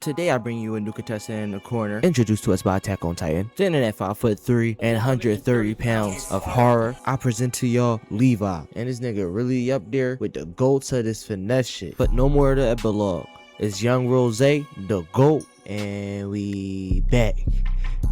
Today I bring you a new contestant in the corner, introduced to us by Attack on Titan. Standing at 5'3" and 130 pounds of horror, I present to y'all Levi. And this nigga really up there with the GOATs of this finesse shit. But no more of the epilogue. It's Young Rose, the GOAT, and we back,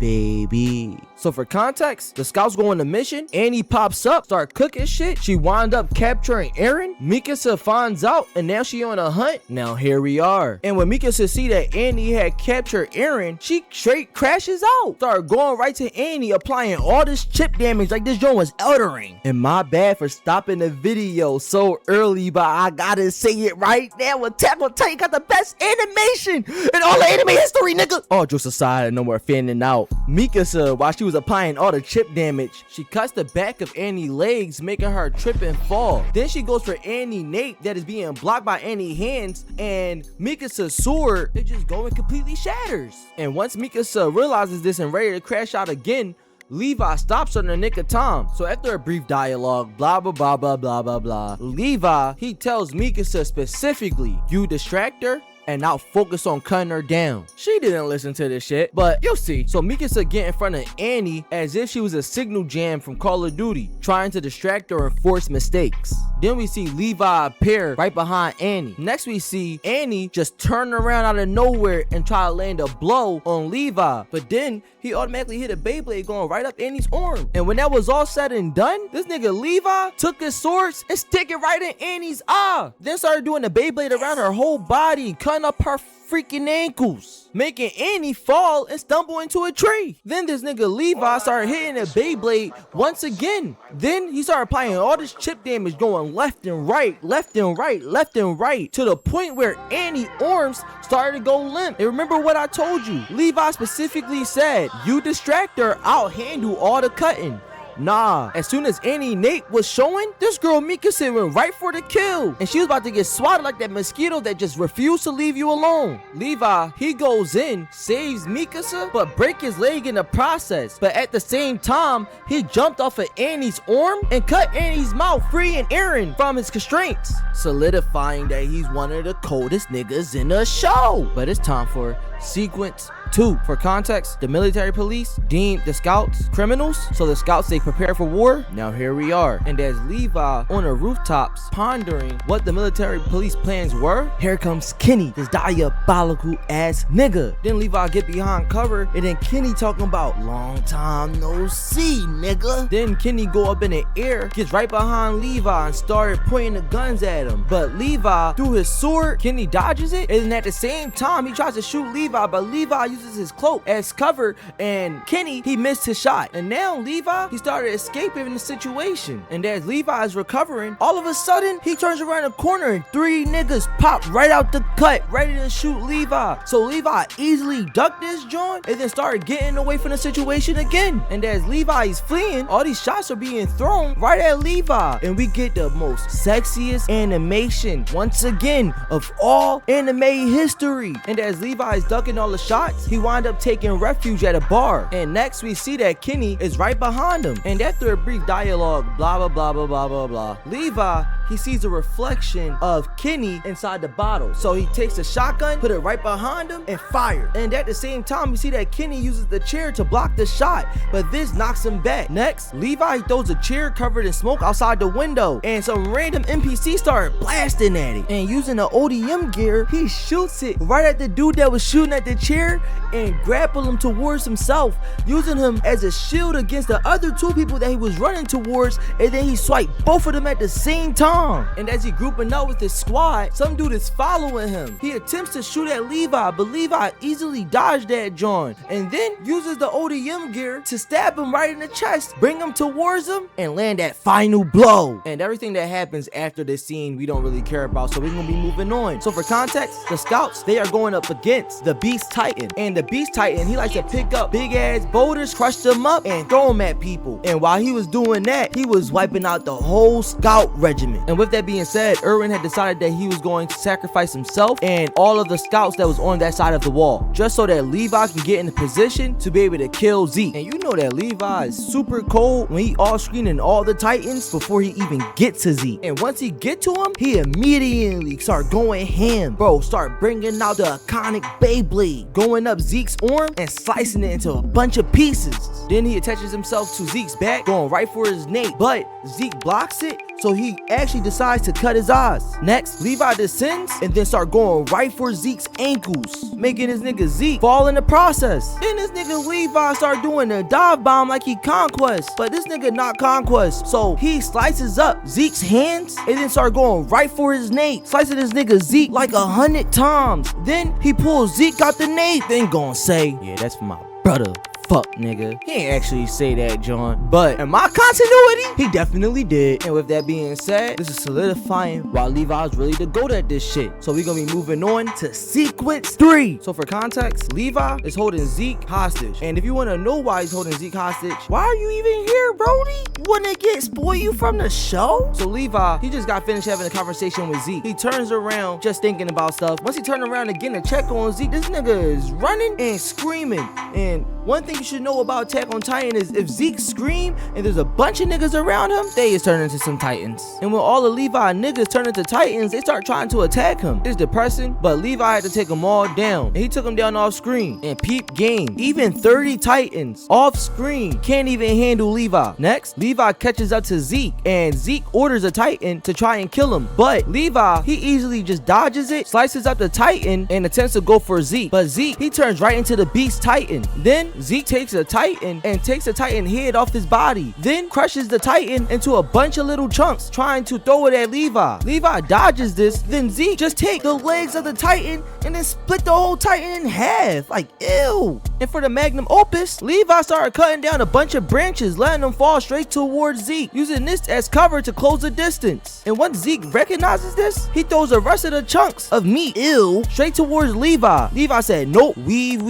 baby. So for context, the scouts go on a mission. Annie pops up, start cooking shit. She wind up capturing Eren. Mikasa finds out, and now she on a hunt. Now here we are. And when Mikasa see that Annie had captured Eren, she straight crashes out. Start going right to Annie, applying all this chip damage like this joint was eldering. And my bad for stopping the video so early, but I gotta say it right now. Attack on Titan got the best animation in all the anime history, nigga. All jokes aside, no more fanning out. Mikasa, while she was applying all the chip damage, she cuts the back of Annie's legs, making her trip and fall. Then she goes for Annie Nape that is being blocked by Annie's hands, and Mikasa's sword, it just go and completely shatters. And once Mikasa realizes this and ready to crash out again, Levi stops her in the nick of time. So after a brief dialogue, blah blah blah blah blah blah blah, Levi, he tells Mikasa specifically, you distract her and now focus on cutting her down. She didn't listen to this shit, but you'll see. So Mikasa get in front of Annie as if she was a signal jam from Call of Duty, trying to distract her and force mistakes. Then we see Levi appear right behind Annie. Next we see Annie just turn around out of nowhere and try to land a blow on Levi, but then he automatically hit a Beyblade going right up Annie's arm. And when that was all said and done, this nigga Levi took his swords and stick it right in Annie's eye. Then started doing the Beyblade around her whole body, cutting up her freaking ankles, making Annie fall and stumble into a tree. Then this nigga Levi started hitting a Beyblade once again. Then he started applying all this chip damage, going left and right, left and right, left and right, to the point where Annie's arms started to go limp. And remember what I told you, Levi specifically said, you distract her, I'll handle all the cutting. Nah, as soon as Annie Nape was showing, this girl Mikasa went right for the kill, and she was about to get swatted like that mosquito that just refused to leave you alone. Levi, he goes in, saves Mikasa, but break his leg in the process. But at the same time, he jumped off of Annie's arm and cut Annie's mouth, freeing Eren from his constraints, solidifying that he's one of the coldest niggas in the show. But it's time for sequence 2. For context, the military police deemed the scouts criminals, so the scouts they prepare for war. Now here we are, and as Levi on the rooftops pondering what the military police plans were, here comes Kenny, this diabolical ass nigga. Then Levi get behind cover, and then Kenny talking about long time no see, nigga. Then Kenny go up in the air, gets right behind Levi and started pointing the guns at him. But Levi, through his sword, Kenny dodges it, and at the same time he tries to shoot Levi, but Levi uses his cloak as cover, and Kenny, he missed his shot. And now Levi, he started escaping the situation. And as Levi is recovering, all of a sudden he turns around the corner and 3 niggas pop right out the cut, ready to shoot Levi. So Levi easily ducked this joint and then started getting away from the situation again. And as Levi is fleeing, all these shots are being thrown right at Levi, and we get the most sexiest animation once again of all anime history. And as Levi is ducking all the shots, he wind up taking refuge at a bar. And next we see that Kenny is right behind him, and after a brief dialogue, blah blah blah blah blah blah blah, Levi, he sees a reflection of Kenny inside the bottle. So he takes a shotgun, put it right behind him, and fire. And at the same time, you see that Kenny uses the chair to block the shot, but this knocks him back. Next, Levi throws a chair covered in smoke outside the window, and some random NPC started blasting at it. And using the ODM gear, he shoots it right at the dude that was shooting at the chair and grapple him towards himself, using him as a shield against the other 2 people that he was running towards, and then he swiped both of them at the same time. And as he grouping up with his squad, some dude is following him. He attempts to shoot at Levi, but Levi easily dodged that joint, and then uses the ODM gear to stab him right in the chest, bring him towards him, and land that final blow. And everything that happens after this scene we don't really care about, so we're gonna be moving on. So for context, the scouts, they are going up against the Beast Titan, And the Beast Titan, he likes to pick up big ass boulders, crush them up, and throw them at people. And while he was doing that, he was wiping out the whole scout regiment. And with that being said, Erwin had decided that he was going to sacrifice himself and all of the scouts that was on that side of the wall, just so that Levi can get in a position to be able to kill Zeke. And you know that Levi is super cold when he all screening all the Titans before he even gets to Zeke. And once he get to him, he immediately start going ham. Bro, start bringing out the iconic Beyblade, going up Zeke's arm and slicing it into a bunch of pieces. Then he attaches himself to Zeke's back, going right for his nape, but Zeke blocks it, so he actually decides to cut his eyes. Next, Levi descends and then start going right for Zeke's ankles, making his nigga Zeke fall in the process. Then this nigga Levi start doing a dive bomb like he Conquest, but this nigga not Conquest, so he slices up Zeke's hands and then start going right for his nape, slicing this nigga Zeke like 100 times. Then he pulls Zeke out the nape, then gon' say, yeah, that's for my brother. Fuck, nigga. He ain't actually say that, John. But in my continuity, he definitely did. And with that being said, this is solidifying why Levi's really the GOAT at this shit. So we're gonna be moving on to sequence 3. So for context, Levi is holding Zeke hostage. And if you wanna know why he's holding Zeke hostage, why are you even here, Brody? Wanna spoil you from the show? So Levi, he just got finished having a conversation with Zeke. He turns around just thinking about stuff. Once he turned around again to check on Zeke, this nigga is running and screaming. And one thing you should know about Attack on Titan is if Zeke scream and there's a bunch of niggas around him, they is turning into some Titans. And when all the Levi niggas turn into Titans, they start trying to attack him. It's depressing, but Levi had to take them all down. And he took them down off screen. And peep game, even 30 Titans off screen can't even handle Levi. Next, Levi catches up to Zeke, and Zeke orders a Titan to try and kill him. But Levi, he easily just dodges it, slices up the Titan, and attempts to go for Zeke. But Zeke, he turns right into the Beast Titan. Then Zeke takes a Titan and takes the Titan head off his body, then crushes the Titan into a bunch of little chunks, trying to throw it at Levi. Levi dodges this, then Zeke just take the legs of the Titan and then split the whole Titan in half. Like, ew. And for the magnum opus, Levi started cutting down a bunch of branches, letting them fall straight towards Zeke, using this as cover to close the distance. And once Zeke recognizes this, he throws the rest of the chunks of meat, ew, straight towards Levi. Levi said, nope, weave.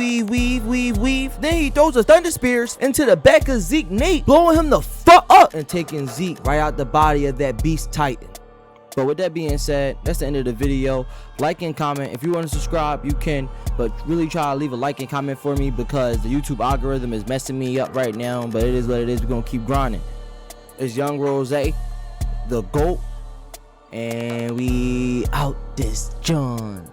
Then he throws the thunder spears into the back of Zeke nape, blowing him the fuck up and taking Zeke right out the body of that Beast Titan. But with that being said, that's the end of the video. Like and comment. If you want to subscribe, you can, but really try to leave a like and comment for me because the YouTube algorithm is messing me up right now, but it is what it is. We're gonna keep grinding. It's Young Rose, the GOAT, and we out this John.